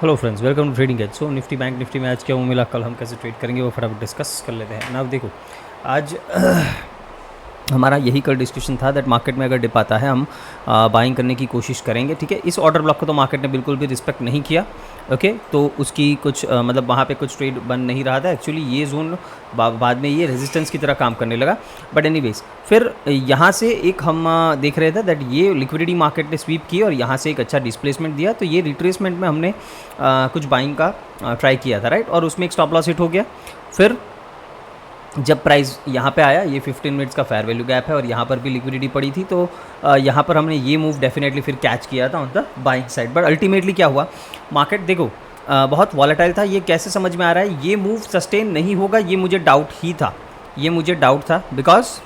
Hello friends, welcome to Trading Edge. So Nifty bank Nifty में आज क्या मिला, कल हम कैसे ट्रेड करेंगे वो फटाफट डिस्कस कर लेते हैं ना। अब देखो, आज हमारा यही कल डिस्कशन था दैट मार्केट में अगर डिप आता है हम बाइंग करने की कोशिश करेंगे। ठीक है, इस ऑर्डर ब्लॉक को तो मार्केट ने बिल्कुल भी रिस्पेक्ट नहीं किया। ओके, तो उसकी कुछ मतलब वहाँ पे कुछ ट्रेड बन नहीं रहा था। एक्चुअली ये जोन बाद में ये रेजिस्टेंस की तरह काम करने लगा। बट एनीवेज फिर यहाँ से एक हम देख रहे थे दैट ये लिक्विडिटी मार्केट ने स्वीप की और यहाँ से एक अच्छा डिस्प्लेसमेंट दिया। तो ये रिट्रेसमेंट में हमने कुछ बाइंग का ट्राई किया था, राइट। और उसमें एक स्टॉप लॉस हिट हो गया। फिर जब प्राइस यहाँ पे आया, ये 15 मिनट्स का फेयर वैल्यू गैप है और यहाँ पर भी लिक्विडिटी पड़ी थी, तो यहाँ पर हमने ये मूव डेफिनेटली फिर कैच किया था on the buying side. But ultimately क्या हुआ, मार्केट देखो बहुत वॉलेटाइल था। ये कैसे समझ में आ रहा है, ये मूव सस्टेन नहीं होगा, ये मुझे डाउट ही था, ये मुझे डाउट था। बिकॉज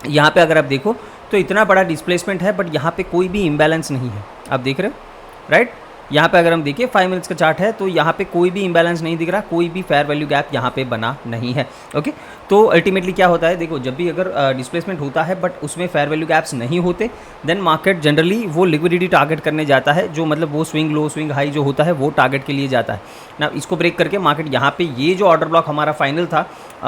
यहाँ पे अगर आप देखो तो इतना बड़ा डिस्प्लेसमेंट है बट यहाँ पे कोई भी इम्बैलेंस नहीं है। आप देख रहे हो, राइट। यहाँ पे अगर हम देखिए 5 मिनट्स का चार्ट है तो यहाँ पे कोई भी इम्बैलेंस नहीं दिख रहा, कोई भी फेयर वैल्यू गैप यहाँ पे बना नहीं है। ओके, तो अल्टीमेटली क्या होता है, देखो जब भी अगर डिस्प्लेसमेंट होता है बट उसमें फेयर वैल्यू गैप्स नहीं होते, देन मार्केट जनरली वो लिक्विडिटी टारगेट करने जाता है, जो मतलब वो स्विंग लो स्विंग हाई जो होता है वो टारगेट के लिए जाता है ना। इसको ब्रेक करके मार्केट यहाँ पे ये जो ऑर्डर ब्लॉक हमारा फाइनल था,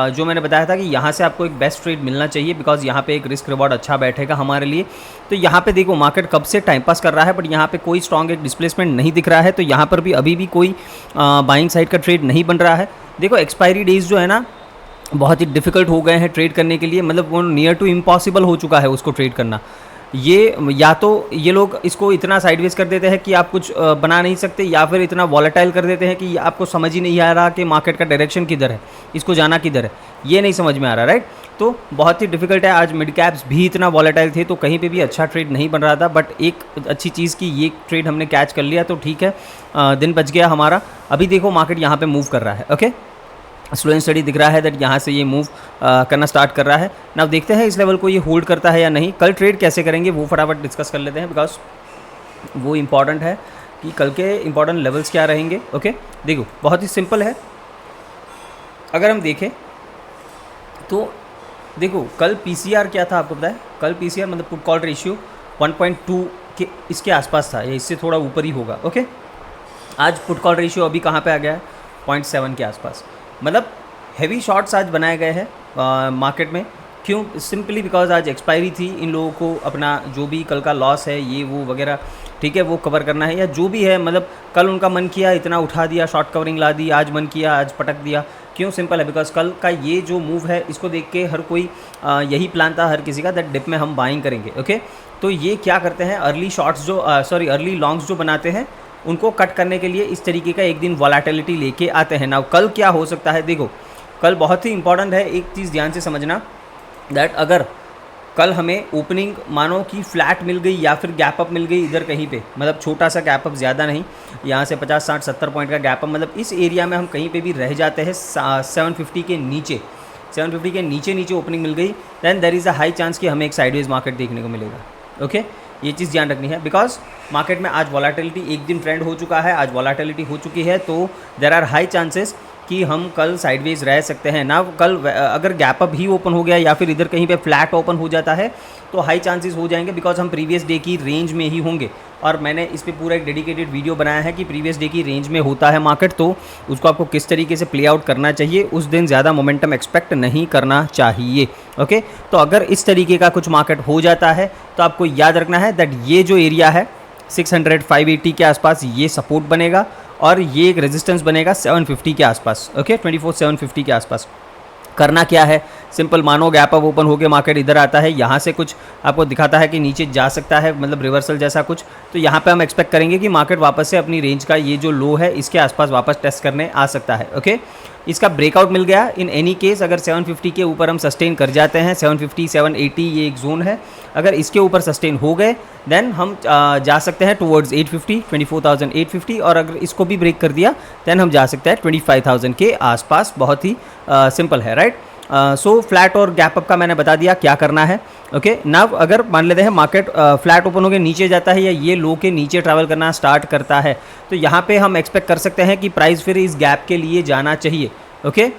जो मैंने बताया था कि यहाँ से आपको एक बेस्ट ट्रेड मिलना चाहिए बिकॉज यहाँ पे एक रिस्क रिवॉर्ड अच्छा बैठेगा हमारे लिए। तो यहाँ पे देखो मार्केट कब से टाइम पास कर रहा है बट यहाँ पे कोई स्ट्रॉन्ग एक डिस्प्लेसमेंट नहीं दिख रहा है। तो यहाँ पर भी अभी भी कोई बाइंग साइड का ट्रेड नहीं बन रहा है। देखो एक्सपायरी डेज जो है ना बहुत ही डिफिकल्ट हो गए हैं ट्रेड करने के लिए, मतलब वो नियर टू इम्पॉसिबल हो चुका है उसको ट्रेड करना। ये या तो ये लोग इसको इतना साइडवेज कर देते हैं कि आप कुछ बना नहीं सकते, या फिर इतना वॉलेटाइल कर देते हैं कि आपको समझ ही नहीं आ रहा कि मार्केट का डायरेक्शन किधर है, इसको जाना किधर है, ये नहीं समझ में आ रहा, राइट। तो बहुत ही डिफिकल्ट है। आज मिड कैप्स भी इतना वॉलेटाइल थे तो कहीं पे भी अच्छा ट्रेड नहीं बन रहा था। बट एक अच्छी चीज़ की ये ट्रेड हमने कैच कर लिया तो ठीक है, दिन बच गया हमारा। अभी देखो मार्केट यहाँ पे मूव कर रहा है। ओके, स्लो एंड स्टडी दिख रहा है दैट यहाँ से ये मूव करना स्टार्ट कर रहा है ना। देखते हैं इस लेवल को ये होल्ड करता है या नहीं। कल ट्रेड कैसे करेंगे वो फटाफट डिस्कस कर लेते हैं बिकॉज वो इंपॉर्टेंट है कि कल के इंपॉर्टेंट लेवल्स क्या रहेंगे। ओके, देखो बहुत ही सिंपल है। अगर हम देखें तो देखो कल पीसीआर क्या था आपको पता है, कल पीसीआर मतलब पुट कॉल रेशियो 1.2 के इसके आसपास था, या इससे थोड़ा ऊपर ही होगा। ओके, आज पुट कॉल रेशियो अभी कहाँ पे आ गया है, 0.7 के आसपास। मतलब हैवी शॉर्ट्स आज बनाए गए हैं मार्केट में। क्यों, सिंपली बिकॉज आज एक्सपायरी थी, इन लोगों को अपना जो भी कल का लॉस है ये वो वगैरह, ठीक है, वो कवर करना है या जो भी है। मतलब कल उनका मन किया इतना उठा दिया, शॉर्ट कवरिंग ला दी, आज मन किया आज पटक दिया। क्यों, सिंपल है बिकॉज कल का ये जो मूव है इसको देख के हर कोई यही प्लान था हर किसी का दैट डिप में हम बाइंग करेंगे। ओके, तो ये क्या करते हैं, अर्ली शॉर्ट्स जो अर्ली लॉन्ग्स जो बनाते हैं उनको कट करने के लिए इस तरीके का एक दिन वॉलेटिलिटी लेके आते हैं ना। कल क्या हो सकता है, देखो कल बहुत ही इंपॉर्टेंट है, एक चीज़ ध्यान से समझना दैट अगर कल हमें ओपनिंग मानो कि फ्लैट मिल गई या फिर गैप अप मिल गई इधर कहीं पे, मतलब छोटा सा गैप अप, ज़्यादा नहीं, यहाँ से 50 60 70 पॉइंट का गैप अप, मतलब इस एरिया में हम कहीं पे भी रह जाते हैं 750 के नीचे, 750 के नीचे ओपनिंग मिल गई, then there is a high chance कि हमें एक साइडवेज मार्केट देखने को मिलेगा। ओके, ये चीज़ ध्यान रखनी है बिकॉज मार्केट में आज वॉलेटिलिटी एक दिन ट्रेंड हो चुका है, आज वॉलेटिलिटी हो चुकी है, तो देयर आर हाई चांसेस कि हम कल साइडवेज रह सकते हैं ना। कल अगर गैप अप ही ओपन हो गया या फिर इधर कहीं पे फ्लैट ओपन हो जाता है तो हाई चांसेस हो जाएंगे बिकॉज हम प्रीवियस डे की रेंज में ही होंगे। और मैंने इस पर पूरा एक डेडिकेटेड वीडियो बनाया है कि प्रीवियस डे की रेंज में होता है मार्केट, तो उसको आपको किस तरीके से प्ले आउट करना चाहिए, उस दिन ज़्यादा मोमेंटम एक्सपेक्ट नहीं करना चाहिए। ओके, तो अगर इस तरीके का कुछ मार्केट हो जाता है तो आपको याद रखना है दैट ये जो एरिया है 600 580 के आसपास ये सपोर्ट बनेगा और ये एक रेजिस्टेंस बनेगा 750 के आसपास। ओके, 24,750 के आसपास। करना क्या है, सिंपल, मानो गैप अप ओपन होकर मार्केट इधर आता है, यहाँ से कुछ आपको दिखाता है कि नीचे जा सकता है, मतलब रिवर्सल जैसा कुछ, तो यहाँ पे हम एक्सपेक्ट करेंगे कि मार्केट वापस से अपनी रेंज का ये जो लो है इसके आसपास वापस टेस्ट करने आ सकता है। ओके, इसका ब्रेकआउट मिल गया इन एनी केस, अगर 750 के ऊपर हम सस्टेन कर जाते हैं, 750 780 ये एक जोन है, अगर इसके ऊपर सस्टेन हो गए देन हम जा सकते हैं टुवर्ड्स 850 24,850, और अगर इसको भी ब्रेक कर दिया देन हम जा सकते हैं 25,000 के आसपास। बहुत ही सिंपल है, राइट। सो फ्लैट और गैप अप का मैंने बता दिया क्या करना है। ओके, नाउ अगर मान लेते हैं मार्केट फ्लैट ओपन होकर नीचे जाता है या ये लो के नीचे ट्रैवल करना स्टार्ट करता है तो यहाँ पे हम एक्सपेक्ट कर सकते हैं कि प्राइस फिर इस गैप के लिए जाना चाहिए। ओके,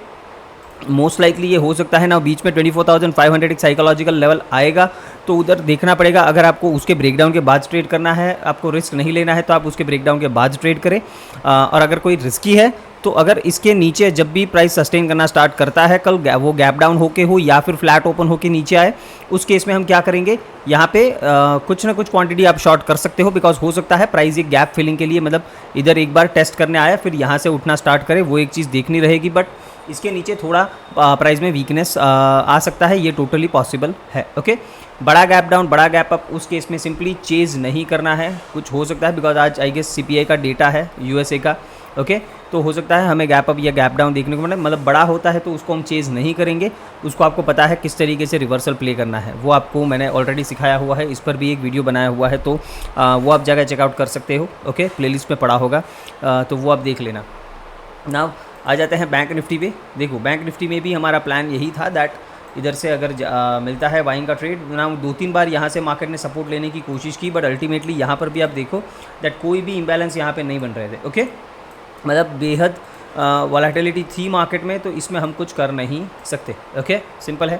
मोस्ट लाइकली ये हो सकता है ना, बीच में 24,500 एक साइकोलॉजिकल लेवल आएगा, तो उधर देखना पड़ेगा। अगर आपको उसके ब्रेकडाउन के बाद ट्रेड करना है, आपको रिस्क नहीं लेना है, तो आप उसके ब्रेकडाउन के बाद ट्रेड करें। और अगर कोई रिस्की है तो अगर इसके नीचे जब भी प्राइस सस्टेन करना स्टार्ट करता है, कल वो गैप डाउन होके हो या फिर फ्लैट ओपन होके नीचे आए, उस केस में हम क्या करेंगे, यहाँ पे कुछ ना कुछ क्वांटिटी आप शॉर्ट कर सकते हो, बिकॉज हो सकता है प्राइस एक गैप फिलिंग के लिए मतलब इधर एक बार टेस्ट करने आया फिर यहाँ से उठना स्टार्ट करे, वो एक चीज़ देखनी रहेगी। बट इसके नीचे थोड़ा प्राइस में वीकनेस आ सकता है, ये टोटली पॉसिबल है। ओके, बड़ा गैप डाउन बड़ा गैप अप, उस केस में सिंपली चेज़ नहीं करना है, कुछ हो सकता है बिकॉज आज आई गेस CPI का डेटा है USA का। ओके, तो हो सकता है हमें गैप अप या गैप डाउन देखने को मिले, मतलब बड़ा होता है तो उसको हम चेज़ नहीं करेंगे, उसको आपको पता है किस तरीके से रिवर्सल प्ले करना है, वो आपको मैंने ऑलरेडी सिखाया हुआ है, इस पर भी एक वीडियो बनाया हुआ है, तो वो आप जाकर चेकआउट कर सकते हो। ओके, प्लेलिस्ट में पड़ा होगा, तो वो आप देख लेना। नाउ आ जाते हैं बैंक निफ्टी पे। देखो बैंक निफ्टी में भी हमारा प्लान यही था दैट इधर से अगर मिलता है बाइंग का ट्रेड ना, 2-3 बार यहाँ से मार्केट ने सपोर्ट लेने की कोशिश की, बट अल्टीमेटली यहाँ पर भी आप देखो दैट कोई भी इम्बैलेंस यहाँ पे नहीं बन रहे थे। ओके, मतलब बेहद वॉलेटिलिटी थी मार्केट में, तो इसमें हम कुछ कर नहीं सकते। ओके, सिंपल है,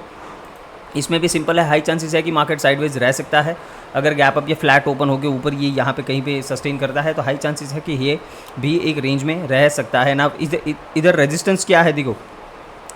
इसमें भी सिंपल है, हाई चांसेस है कि मार्केट साइडवेज रह सकता है। अगर गैप अप या फ्लैट ओपन होकर ऊपर ये यहाँ पे कहीं पे सस्टेन करता है, तो हाई चांसेस है कि ये भी एक रेंज में रह सकता है ना। इधर रेजिस्टेंस क्या है, देखो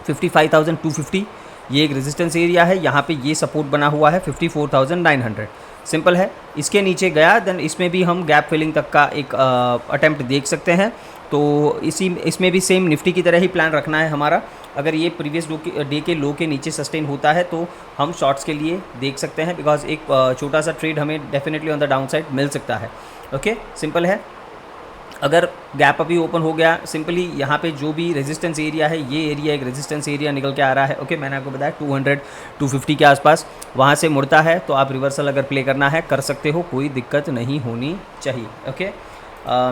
55,250 ये एक रेजिस्टेंस एरिया है, यहाँ पे ये सपोर्ट बना हुआ है 54,900। सिंपल है, इसके नीचे गया देन इसमें भी हम गैप फिलिंग तक का एक अटेम्प्ट देख सकते हैं। तो इसमें भी सेम निफ्टी की तरह ही प्लान रखना है हमारा। अगर ये प्रीवियस डे के लो के नीचे सस्टेन होता है तो हम शॉर्ट्स के लिए देख सकते हैं, बिकॉज एक छोटा सा ट्रेड हमें definitely on the down side मिल सकता है। ओके, सिंपल है। अगर गैप अभी ओपन हो गया, सिंपली यहाँ पे जो भी रेजिस्टेंस एरिया है, ये एरिया एक रेजिस्टेंस एरिया निकल के आ रहा है। ओके, मैंने आपको बताया 200-250 के आसपास वहाँ से मुड़ता है, तो आप रिवर्सल अगर प्ले करना है कर सकते हो, कोई दिक्कत नहीं होनी चाहिए। ओके,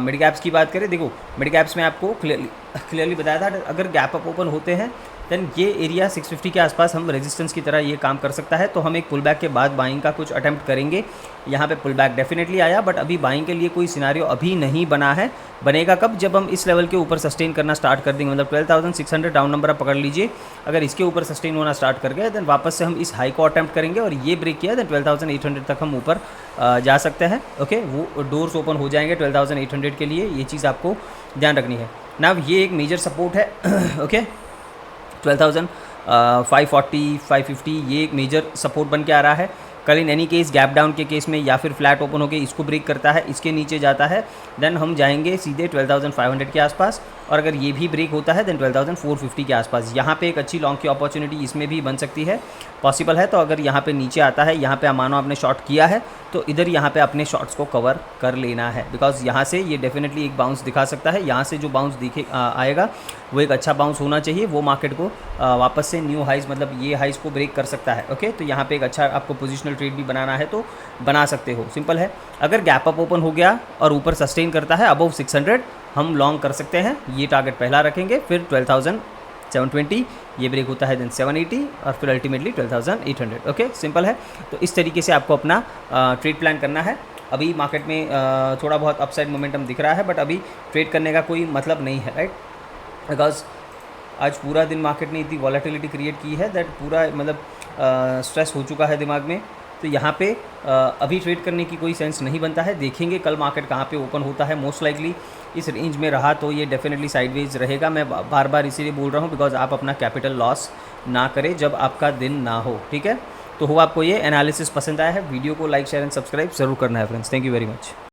मिड कैप्स की बात करें, देखो मिड कैप्स में आपको क्लियरली बताया था अगर गैप अप ओपन होते हैं देन ये एरिया 650 के आसपास हम रेजिस्टेंस की तरह ये काम कर सकता है, तो हम एक पुल बैक के बाद बाइंग का कुछ अटेम्प्ट करेंगे। यहाँ पे पुल बैक डेफिनेटली आया, बट अभी बाइंग के लिए कोई सिनारियो अभी नहीं बना है। बनेगा कब, जब हम इस लेवल के ऊपर सस्टेन करना स्टार्ट कर देंगे, मतलब 12,600 डाउन नंबर आप पकड़ लीजिए। अगर इसके ऊपर सस्टेन होना स्टार्ट कर गए देन वापस से हम इस हाई को अटेम्प्ट करेंगे, और ये ब्रेक किया देन 12,800 तक हम ऊपर जा सकते हैं। ओके, वो डोर्स ओपन हो जाएंगे 12,800 के लिए, ये चीज़ आपको ध्यान रखनी है ना। ये एक मेजर सपोर्ट है। ओके, 12,540 550 ये एक मेजर सपोर्ट बन के आ रहा है। कल in any case gap down के केस में या फिर फ्लैट ओपन होकर इसको ब्रेक करता है, इसके नीचे जाता है, देन हम जाएंगे सीधे 12,500 के आसपास, और अगर ये भी ब्रेक होता है देन 12,450 के आसपास। यहाँ पे एक अच्छी लॉन्ग की अपॉर्चुनिटी इसमें भी बन सकती है, पॉसिबल है। तो अगर यहाँ पे नीचे आता है, यहाँ पे मानो आपने शॉर्ट किया है, तो इधर यहाँ पे अपने शॉर्ट्स को कवर कर लेना है, बिकॉज यहाँ से ये डेफिनेटली एक बाउंस दिखा सकता है। यहाँ से जो बाउंस दिखे आएगा वो एक अच्छा बाउंस होना चाहिए, वो मार्केट को वापस से न्यू हाइज मतलब ये हाइज को ब्रेक कर सकता है। ओके, तो यहाँ पे एक अच्छा आपको पोजिशनल ट्रेड भी बनाना है तो बना सकते हो, सिंपल है। अगर गैप अप ओपन हो गया और ऊपर सस्टेन करता है अबव 600, हम लॉन्ग कर सकते हैं, ये टारगेट पहला रखेंगे। फिर 12,720 ये ब्रेक होता है देन 780, और फिर अल्टीमेटली 12,800। ओके, सिंपल है। तो इस तरीके से आपको अपना ट्रेड प्लान करना है। अभी मार्केट में थोड़ा बहुत अपसाइड मोमेंटम दिख रहा है, बट अभी ट्रेड करने का कोई मतलब नहीं है, राइट, बिकॉज आज पूरा दिन मार्केट ने इतनी वॉलेटिलिटी क्रिएट की है दैट पूरा मतलब स्ट्रेस हो चुका है दिमाग में। तो यहाँ पे अभी ट्रेड करने की कोई सेंस नहीं बनता है। देखेंगे कल मार्केट कहाँ पे ओपन होता है। मोस्ट लाइकली इस रेंज में रहा तो ये डेफिनेटली साइडवेज रहेगा। मैं बार बार इसीलिए बोल रहा हूँ बिकॉज आप अपना कैपिटल लॉस ना करें जब आपका दिन ना हो, ठीक है। तो हो आपको ये एनालिसिस पसंद आया है, वीडियो को लाइक शेयर एंड सब्सक्राइब ज़रूर करना है friends. Thank you very much.